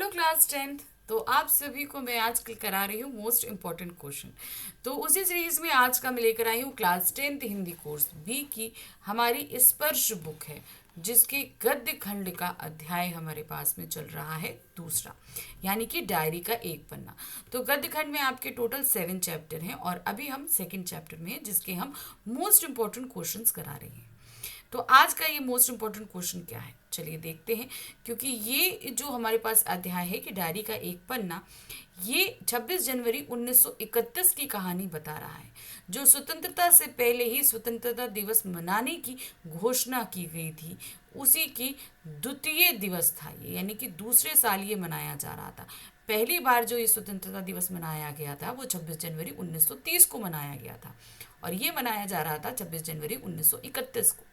Class 10th। तो आप सभी को मैं आज करा रही हूँ मोस्ट इम्पॉर्टेंट क्वेश्चन। तो उसी सीरीज में आज का मैं लेकर आई हूँ class 10th Hindi course B की हमारी स्पर्श बुक है, जिसके गद्य खंड का अध्याय हमारे पास में चल रहा है दूसरा, यानी कि डायरी का एक पन्ना। तो गद्य खंड में आपके टोटल 7 चैप्टर हैं और अभी हम सेकंड चैप्टर में हैं, जिसके हम मोस्ट इम्पॉर्टेंट क्वेश्चंस करा रहे हैं। तो आज का ये मोस्ट इम्पोर्टेंट क्वेश्चन क्या है, चलिए देखते हैं। क्योंकि ये जो हमारे पास अध्याय है कि डायरी का एक पन्ना, ये 26 जनवरी 1931 की कहानी बता रहा है, जो स्वतंत्रता से पहले ही स्वतंत्रता दिवस मनाने की घोषणा की गई थी। उसी की द्वितीय दिवस था ये, यानी कि दूसरे साल ये मनाया जा रहा था। पहली बार जो ये स्वतंत्रता दिवस मनाया गया था वो 26 जनवरी 1930 को मनाया गया था, और ये मनाया जा रहा था 26 जनवरी 1931 को।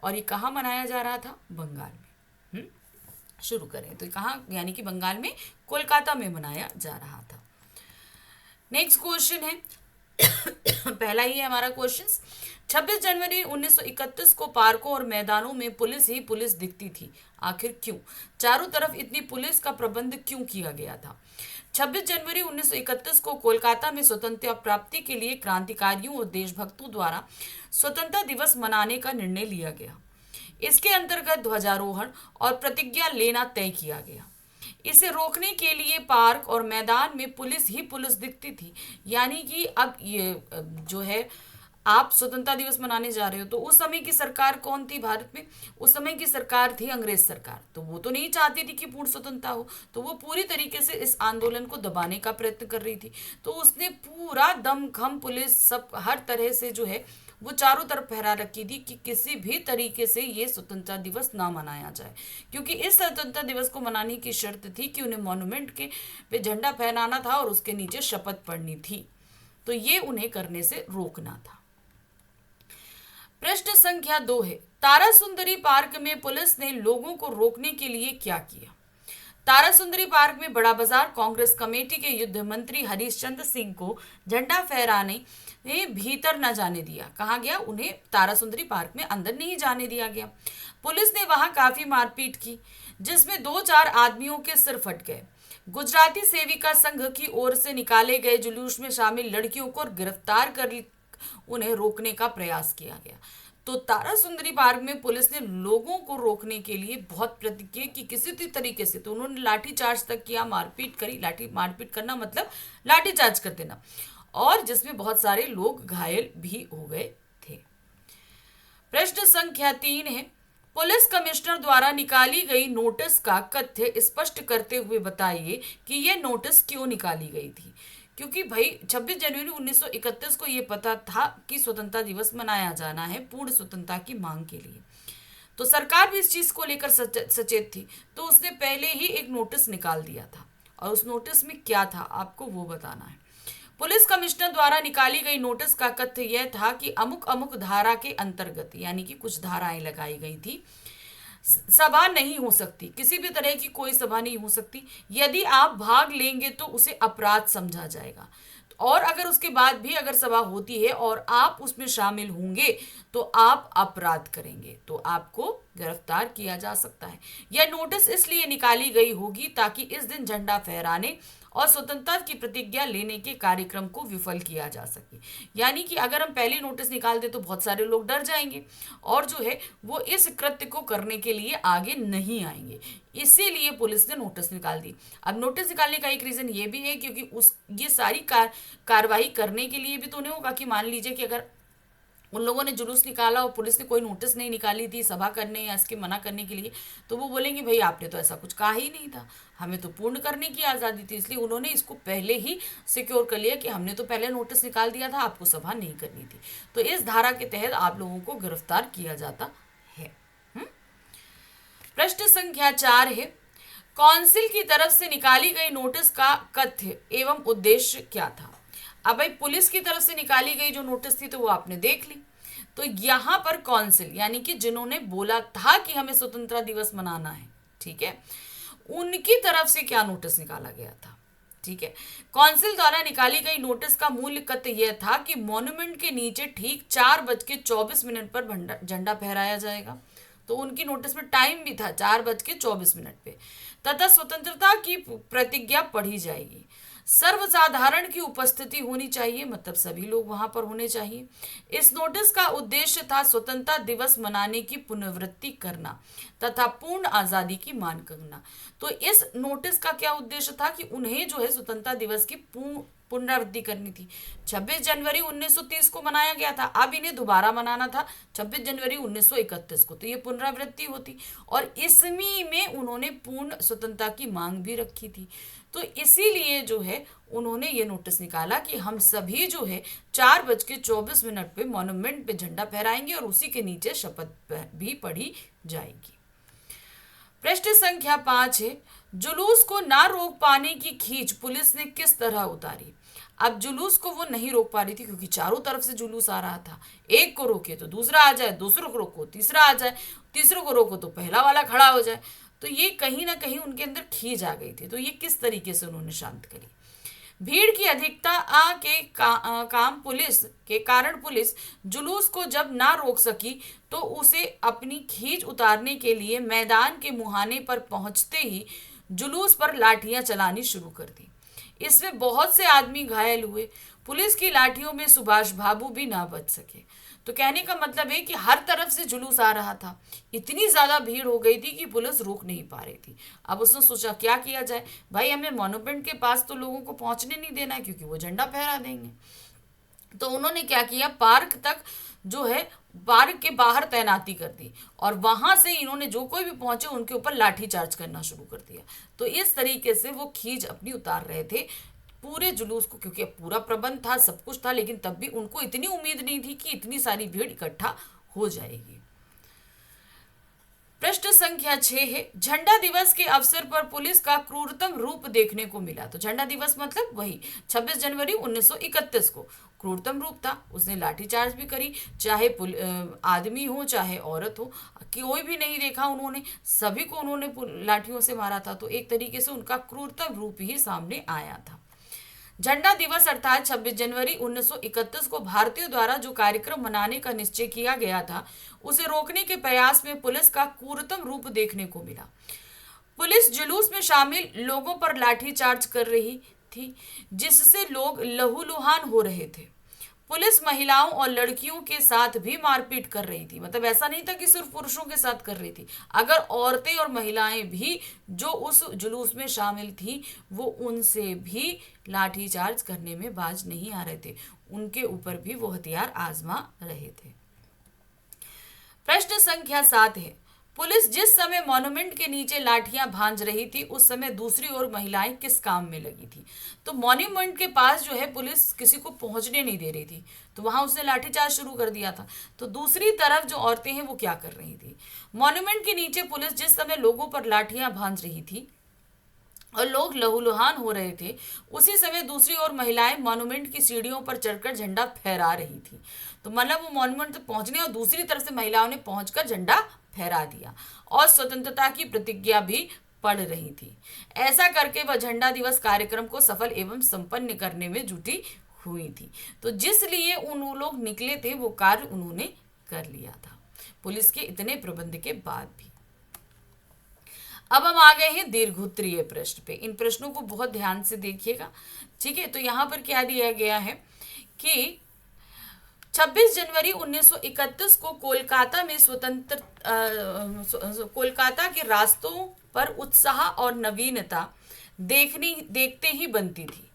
और ये कहाँ मनाया जा रहा था? बंगाल में। शुरू करें तो कहाँ, यानी कि बंगाल में कोलकाता में मनाया जा रहा था। नेक्स्ट क्वेश्चन है पहला ही है हमारा क्वेश्चन। 26 जनवरी 1931 को पार्कों और मैदानों में पुलिस ही पुलिस दिखती थी, आखिर क्यों? चारों तरफ इतनी पुलिस का प्रबंध क्यों किया गया था? 26 जनवरी 1931 को कोलकाता में स्वतंत्रता प्राप्ति के लिए क्रांतिकारियों और देशभक्तों द्वारा स्वतंत्रता दिवस मनाने का निर्णय लिया गया। इसके अंतर्गत ध्वजारोहण और प्रतिज्ञा लेना तय किया गया। इसे रोकने के लिए पार्क और मैदान में पुलिस ही पुलिस दिखती थी, यानी कि अब ये जो है, आप स्वतंत्रता दिवस मनाने जा रहे हो, तो उस समय की सरकार कौन थी भारत में? उस समय की सरकार थी अंग्रेज सरकार। तो वो तो नहीं चाहती थी कि पूर्ण स्वतंत्रता हो, तो वो पूरी तरीके से इस आंदोलन को दबाने का प्रयत्न कर रही थी। तो उसने पूरा दमखम पुलिस सब हर तरह से जो है वो चारों तरफ फहरा रखी थी कि किसी भी तरीके से ये स्वतंत्रता दिवस ना मनाया जाए, क्योंकि इस स्वतंत्रता दिवस को मनाने की शर्त थी कि उन्हें मॉन्यूमेंट के पे झंडा फहराना था और उसके नीचे शपथ पढ़नी थी। तो ये उन्हें करने से रोकना था। प्रश्न संख्या 2 है, तारा सुंदरी पार्क में पुलिस ने लोगों को रोकने के लिए क्या किया? तारा सुंदरी पार्क में बड़ा बाजार कांग्रेस कमेटी के युद्ध मंत्री हरीशचंद्र सिंह को झंडा फहराने ने भीतर न जाने दिया। कहा गया? उन्हें तारा सुंदरी पार्क में अंदर नहीं जाने दिया गया। पुलिस ने वहां काफी मारपीट की, जिसमें 2-4 आदमियों के सिर फट गए। गुजराती सेविका संघ की ओर से निकाले गए जुलूस में शामिल लड़कियों को गिरफ्तार कर उन्हें रोकने का प्रयास किया गया। तो तारा सुंदरी पार्क में पुलिस ने लोगों को रोकने के लिए बहुत प्रयत्न किए कि किसी भी तरीके से, तो उन्होंने लाठी चार्ज तक किया, मारपीट करी। मारपीट करना मतलब लाठी चार्ज कर देना, और जिसमें बहुत सारे लोग घायल भी हो गए थे। प्रश्न संख्या 3 है, पुलिस कमिश्नर द्वारा निकाली गई नोटिस का तथ्य स्पष्ट करते हुए बताइए कि यह नोटिस क्यों निकाली गई थी। क्योंकि भाई 26 जनवरी 1931 को ये पता था कि स्वतंत्रता दिवस मनाया जाना है पूर्ण स्वतंत्रता की मांग के लिए, तो सरकार भी इस चीज को लेकर सचेत थी। तो उसने पहले ही एक नोटिस निकाल दिया था, और उस नोटिस में क्या था आपको वो बताना है। पुलिस कमिश्नर द्वारा निकाली गई नोटिस का तथ्य यह था कि अमुक अमुक धारा के अंतर्गत, यानी कि कुछ धाराएं लगाई गई थी, सभा नहीं हो सकती, किसी भी तरह की कोई सभा नहीं हो सकती। यदि आप भाग लेंगे तो उसे अपराध समझा जाएगा, और अगर उसके बाद भी अगर सभा होती है और आप उसमें शामिल होंगे तो आप अपराध करेंगे, तो आपको गिरफ्तार किया जा सकता है। यह नोटिस इसलिए निकाली गई होगी ताकि इस दिन झंडा फहराने और स्वतंत्रता की प्रतिज्ञा लेने के कार्यक्रम को विफल किया जा सके। यानी कि अगर हम पहले नोटिस निकाल दें तो बहुत सारे लोग डर जाएंगे और जो है वो इस कृत्य को करने के लिए आगे नहीं आएंगे, इसीलिए पुलिस ने नोटिस निकाल दी। अब नोटिस निकालने का एक रीजन ये भी है क्योंकि उस ये सारी कार्रवाई करने के लिए भी तो नहीं होगा कि मान लीजिए कि अगर उन लोगों ने जुलूस निकाला और पुलिस ने कोई नोटिस नहीं निकाली थी सभा करने या इसके मना करने के लिए, तो वो बोलेंगे भाई आपने तो ऐसा कुछ कहा ही नहीं था, हमें तो पूर्ण करने की आज़ादी थी। इसलिए उन्होंने इसको पहले ही सिक्योर कर लिया कि हमने तो पहले नोटिस निकाल दिया था, आपको सभा नहीं करनी थी। तो इस धारा के तहत आप लोगों को गिरफ्तार किया जाता है। प्रश्न संख्या 4 है, काउंसिल की तरफ से निकाली गई नोटिस का तथ्य एवं उद्देश्य क्या था? अब भाई पुलिस की तरफ से निकाली गई जो नोटिस थी तो वो आपने देख ली। तो यहाँ पर काउंसिल यानी कि जिन्होंने बोला था कि हमें स्वतंत्रता दिवस मनाना है, ठीक है, उनकी तरफ से क्या नोटिस निकाला गया था? ठीक है, काउंसिल द्वारा निकाली गई नोटिस का मूल तथ्य यह था कि मॉन्यूमेंट के नीचे ठीक 4:24 पर झंडा फहराया जाएगा। तो उनकी नोटिस में टाइम भी था 4:24 पे। तथा स्वतंत्रता की प्रतिज्ञा पढ़ी जाएगी। सर्वसाधारण की उपस्थिति होनी चाहिए, मतलब सभी लोग वहां पर होने चाहिए। इस नोटिस का उद्देश्य था स्वतंत्रता दिवस मनाने की पुनरावृत्ति करना तथा पूर्ण आजादी की मांग करना। तो इस नोटिस का क्या उद्देश्य था कि उन्हें जो है स्वतंत्रता दिवस की पुनरावृत्ति करनी थी। 26 जनवरी 1930 को मनाया गया था, अब इन्हें दोबारा मनाना था 26 जनवरी 1931 को, तो ये पुनरावृत्ति होती। और इसमें में उन्होंने पूर्ण स्वतंत्रता की मांग भी रखी थी। तो इसीलिए जो है उन्होंने ये नोटिस निकाला कि हम सभी जो है 4:24 पे मॉन्यूमेंट पे झंडा फहराएंगे और उसी के नीचे शपथ भी पढ़ी जाएगी। प्रश्न संख्या 5 है, जुलूस को ना रोक पाने की खींच पुलिस ने किस तरह उतारी। अब जुलूस को वो नहीं रोक पा रही थी क्योंकि चारों तरफ से जुलूस आ रहा था। एक को रोके तो दूसरा आ जाए, दूसरों को रोको तीसरा आ जाए, तीसरों को रोको तो पहला वाला खड़ा हो जाए। तो ये कहीं ना कहीं उनके अंदर खींच आ गई थी। तो ये किस तरीके से उन्होंने शांत करी। भीड़ की अधिकता के काम पुलिस के कारण पुलिस जुलूस को जब ना रोक सकी तो उसे अपनी खींच उतारने के लिए मैदान के मुहाने पर पहुंचते ही जुलूस पर लाठियां चलानी शुरू कर दी। इसमें बहुत से आदमी घायल हुए। पुलिस की लाठियों में सुभाष बाबू भी ना बच सके। तो कहने का मतलब है कि हर तरफ से जुलूस आ रहा था, इतनी ज्यादा भीड़ हो गई थी कि पुलिस रोक नहीं पा रही थी। अब उसने सोचा क्या किया जाए, भाई हमें मॉन्यूमेंट के पास तो लोगों को पहुंचने नहीं देना है क्योंकि वो झंडा फहरा देंगे। तो उन्होंने क्या किया, पार्क तक जो है पार्क के बाहर तैनाती कर दी और वहां से इन्होंने जो कोई भी पहुंचे उनके ऊपर लाठी चार्ज करना शुरू कर दिया। तो इस तरीके से वो खींच अपनी उतार रहे थे पूरे जुलूस को, क्योंकि पूरा प्रबंध था, सब कुछ था, लेकिन तब भी उनको इतनी उम्मीद नहीं थी कि इतनी सारी भीड़ इकट्ठा हो जाएगी। प्रश्न संख्या 6 है, झंडा दिवस के अवसर पर पुलिस का क्रूरतम रूप देखने को मिला। तो झंडा दिवस मतलब वही 26 जनवरी 1931 को क्रूरतम रूप था। उसने लाठीचार्ज भी करी, चाहे आदमी हो चाहे औरत हो, कोई भी नहीं देखा उन्होंने, सभी को उन्होंने लाठियों से मारा था। तो एक तरीके से उनका क्रूरतम रूप ही सामने आया था। झंडा दिवस अर्थात 26 जनवरी 1931 को भारतीयों द्वारा जो कार्यक्रम मनाने का निश्चय किया गया था उसे रोकने के प्रयास में पुलिस का क्रूरतम रूप देखने को मिला। पुलिस जुलूस में शामिल लोगों पर लाठीचार्ज कर रही थी जिससे लोग लहूलुहान हो रहे थे। पुलिस महिलाओं और लड़कियों के साथ भी मारपीट कर रही थी। मतलब ऐसा नहीं था कि सिर्फ पुरुषों के साथ कर रही थी, अगर औरतें और महिलाएं भी जो उस जुलूस में शामिल थी वो उनसे भी लाठीचार्ज करने में बाज नहीं आ रहे थे, उनके ऊपर भी वो हथियार आजमा रहे थे। प्रश्न संख्या 7 है, पुलिस जिस समय मॉन्यूमेंट के नीचे लाठियां भांज रही थी उस समय दूसरी ओर महिलाएं किस काम में लगी थी। तो मॉन्यूमेंट के पास जो है पुलिस किसी को पहुंचने नहीं दे रही थी, तो वहां उसने लाठीचार्ज शुरू कर दिया था। तो दूसरी तरफ जो औरतें हैं वो क्या कर रही थी, मॉन्यूमेंट के नीचे पुलिस जिस समय लोगों पर लाठियां भांज रही थी और लोग लहूलुहान हो रहे थे, उसी समय दूसरी ओर महिलाएं मॉन्यूमेंट की सीढ़ियों पर चढ़कर झंडा फहरा रही थी। तो मतलब वो मॉन्यूमेंट तक पहुंचने और दूसरी तरफ से महिलाओं ने पहुंचकर झंडा फहरा दिया और स्वतंत्रता की प्रतिज्ञा भी पढ़ रही थी। ऐसा करके वह झंडा दिवस कार्यक्रम को सफल एवं संपन्न करने में जुटी हुई थी। तो जिस लिए उन लोग निकले थे वो कार्य उन्होंने कर लिया था, पुलिस के इतने प्रबंध के बाद भी। अब हम आ गए हैं दीर्घोत्तरीय प्रश्न पे। इन प्रश्नों को बहुत ध्यान से देखिएगा, ठीक है। तो यहाँ पर क्या दिया गया है कि 26 जनवरी 1931 को कोलकाता में कोलकाता के रास्तों पर उत्साह और नवीनता देखते ही बनती थी।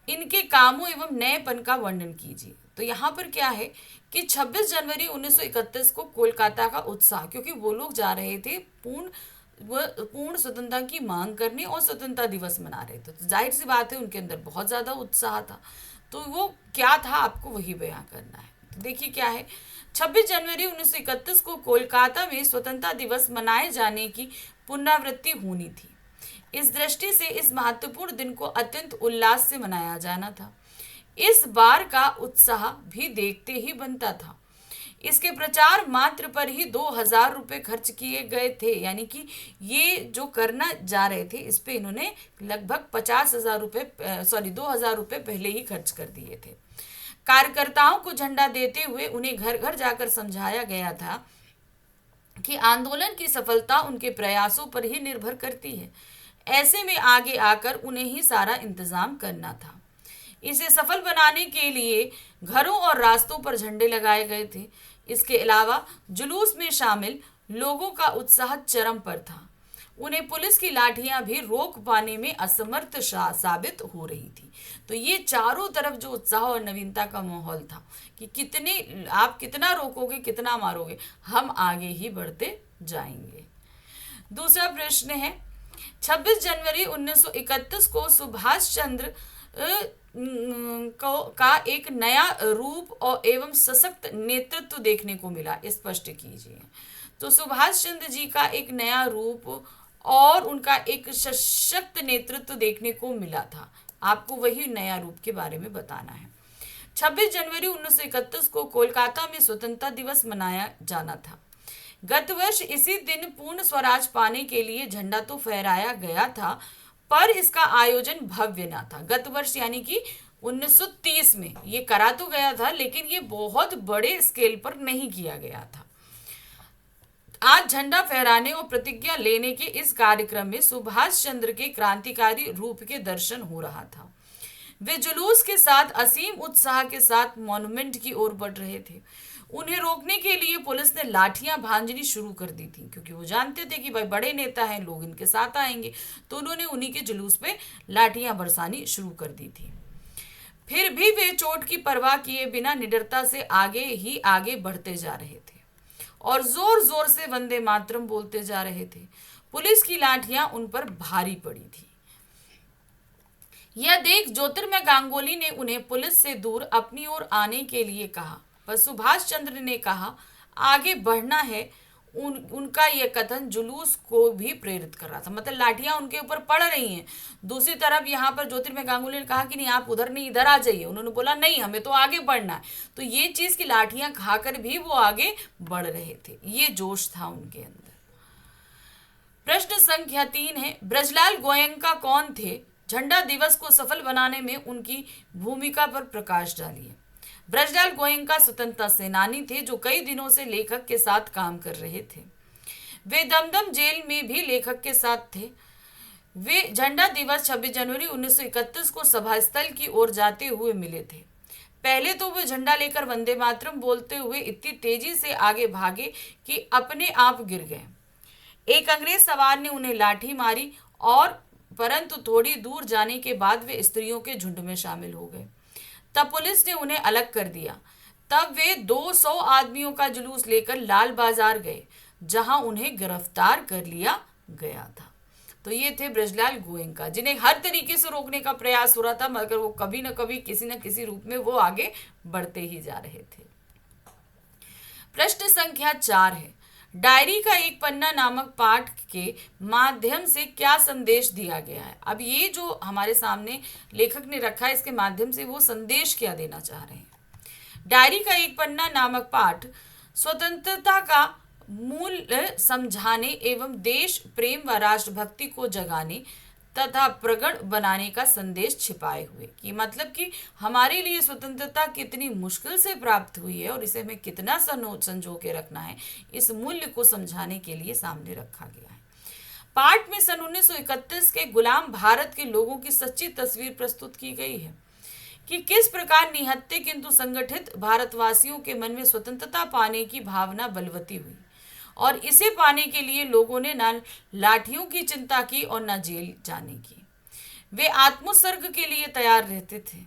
इनके कामों एवं नएपन का वर्णन कीजिए। तो यहाँ पर क्या है कि 26 जनवरी 1931 को कोलकाता का उत्साह, क्योंकि वो लोग जा रहे थे पूर्ण स्वतंत्रता की मांग करने और स्वतंत्रता दिवस मना रहे थे, तो जाहिर सी बात है उनके अंदर बहुत ज्यादा उत्साह था। तो वो क्या था आपको वही बयां करना है। तो देखिए क्या है, 26 जनवरी 1931 को कोलकाता में स्वतंत्रता दिवस मनाए जाने की पुनरावृत्ति होनी थी। इस दृष्टि से इस महत्वपूर्ण दिन को अत्यंत उल्लास से मनाया जाना था। इस बार का उत्साह भी देखते ही बनता था। इसके प्रचार मात्र पर ही 2000 रुपये खर्च किए गए थे, यानी कि ये जो करना जा रहे थे इस पे इन्होंने लगभग 50,000 रुपये 2000 रुपये पहले ही खर्च कर दिए थे। कार्यकर्ताओं को झंडा देते हुए उन्हें घर घर जाकर समझाया गया था कि आंदोलन की सफलता उनके प्रयासों पर ही निर्भर करती है। ऐसे में आगे आकर उन्हें ही सारा इंतजाम करना था। इसे सफल बनाने के लिए घरों और रास्तों पर झंडे लगाए गए थे। इसके अलावा जुलूस में शामिल लोगों का उत्साह चरम पर था। उन्हें पुलिस की लाठियां भी रोक पाने में असमर्थ साबित हो रही थी। तो ये चारों तरफ जो उत्साह और नवीनता का माहौल था कि कितने आप कितना रोकोगे, कितना मारोगे, हम आगे ही बढ़ते जाएंगे। दूसरा प्रश्न है, 26 जनवरी 1931 को सुभाष चंद्र का एक नया रूप और एवं सशक्त नेतृत्व देखने को मिला। स्पष्ट कीजिए। तो सुभाष चंद्र जी का एक नया रूप और उनका एक सशक्त नेतृत्व देखने को मिला था। आपको वही नया रूप के बारे में बताना है। 26 जनवरी 1931 को कोलकाता में स्वतंत्रता दिवस मनाया जाना था। गत वर्ष इसी दिन पूर्ण स्वराज पाने के लिए झंडा तो फहराया गया था, पर इसका आयोजन भव्य न था। गत वर्ष यानी कि 1930 में ये करा तो गया था, लेकिन ये बहुत बड़े स्केल पर नहीं किया गया था। आज झंडा फहराने और प्रतिज्ञा लेने के इस कार्यक्रम में सुभाष चंद्र के क्रांतिकारी रूप के दर्शन हो रहा था। वे जुलूस के साथ असीम उत्साह के साथ मॉन्यूमेंट की ओर बढ़ रहे थे। उन्हें रोकने के लिए पुलिस ने लाठियां भांजनी शुरू कर दी थी, क्योंकि वो जानते थे कि भाई बड़े नेता हैं, लोग इनके साथ आएंगे, तो उन्होंने उन्हीं के जुलूस पे लाठियां बरसानी शुरू कर दी थी। फिर भी वे चोट की परवाह किए बिना निडरता से आगे ही आगे बढ़ते जा रहे थे और जोर जोर से वंदे मातरम बोलते जा रहे थे। पुलिस की लाठियां उन पर भारी पड़ी थी। यह देख ज्योतिर्मय गांगुली ने उन्हें पुलिस से दूर अपनी ओर आने के लिए कहा, पर सुभाष चंद्र ने कहा आगे बढ़ना है। उनका यह कथन जुलूस को भी प्रेरित कर रहा था, मतलब लाठियां उनके ऊपर पड़ रही हैं। दूसरी तरफ यहाँ पर ज्योतिर्मय गांगुली ने कहा कि नहीं, आप उधर नहीं, इधर आ जाइए। उन्होंने बोला नहीं, हमें तो आगे बढ़ना है। तो ये चीज की लाठियां खाकर भी वो आगे बढ़ रहे थे, ये जोश था उनके अंदर। प्रश्न संख्या 3 है, ब्रजलाल गोयनका कौन थे? झंडा दिवस को सफल बनाने में उनकी भूमिका पर प्रकाश डालिए। ब्रजलाल गोयनका स्वतंत्रता सेनानी थे जो कई दिनों से लेखक के साथ काम कर रहे थे। वे दमदम जेल में भी लेखक के साथ थे। वे झंडा दिवस 26 जनवरी 1931 को सभा स्थल की ओर जाते हुए मिले थे। पहले तो वे झंडा लेकर वंदे मातरम बोलते हुए इतनी तेजी से आगे भागे कि अपने आप गिर गए। एक अंग्रेज सवार ने उन्हें लाठी मारी और परंतु थोड़ी दूर जाने के बाद वे स्त्रियों के झुंड में शामिल हो गए। तब पुलिस ने उन्हें अलग कर दिया। तब वे 200 आदमियों का जुलूस लेकर लाल बाजार गए, जहां उन्हें गिरफ्तार कर लिया गया था। तो ये थे ब्रजलाल गोयनका, जिन्हें हर तरीके से रोकने का प्रयास हो रहा था, मगर वो कभी न कभी किसी न किसी रूप में वो आगे बढ़ते ही जा रहे थे। प्रश्न संख्या 4 है, डायरी का एक पन्ना नामक पाठ के माध्यम से क्या संदेश दिया गया है? अब ये जो हमारे सामने लेखक ने रखा है, इसके माध्यम से वो संदेश क्या देना चाह रहे हैं? डायरी का एक पन्ना नामक पाठ स्वतंत्रता का मूल्य समझाने एवं देश प्रेम व राष्ट्रभक्ति को जगाने तथा प्रगढ़ बनाने का संदेश छिपाए हुए, कि मतलब कि हमारे लिए स्वतंत्रता कितनी मुश्किल से प्राप्त हुई है और इसे हमें कितना संजो के रखना है, इस मूल्य को समझाने के लिए सामने रखा गया है। पाठ में सन 1931 के गुलाम भारत के लोगों की सच्ची तस्वीर प्रस्तुत की गई है कि किस प्रकार निहत्थे किंतु संगठित भारतवासियों के मन में स्वतंत्रता पाने की भावना बलवती हुई और इसे पाने के लिए लोगों ने न लाठियों की चिंता की और न जेल जाने की। वे आत्मोत्सर्ग के लिए तैयार रहते थे।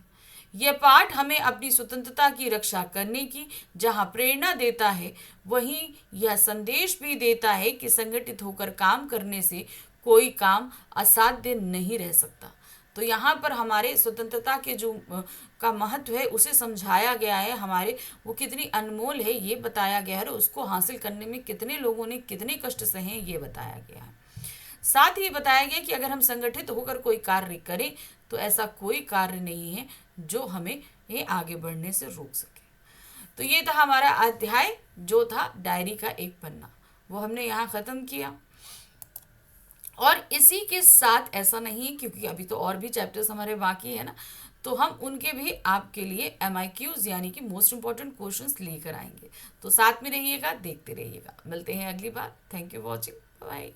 यह पाठ हमें अपनी स्वतंत्रता की रक्षा करने की जहां प्रेरणा देता है, वहीं यह संदेश भी देता है कि संगठित होकर काम करने से कोई काम असाध्य नहीं रह सकता। तो यहाँ पर हमारे स्वतंत्रता के जो का महत्व है उसे समझाया गया है, हमारे वो कितनी अनमोल है ये बताया गया है, और उसको हासिल करने में कितने लोगों ने कितने कष्ट सहे ये बताया गया है। साथ ही बताया गया कि अगर हम संगठित होकर कोई कार्य करें तो ऐसा कोई कार्य नहीं है जो हमें ये आगे बढ़ने से रोक सके। तो ये था हमारा अध्याय जो था डायरी का एक पन्ना, वो हमने यहाँ ख़त्म किया। और इसी के साथ ऐसा नहीं है, क्योंकि अभी तो और भी चैप्टर्स हमारे बाकी है ना, तो हम उनके भी आपके लिए MIQs यानी कि मोस्ट इंपॉर्टेंट क्वेश्चंस लेकर आएंगे। तो साथ में रहिएगा, देखते रहिएगा। मिलते हैं अगली बार। Thank you watching. बाय।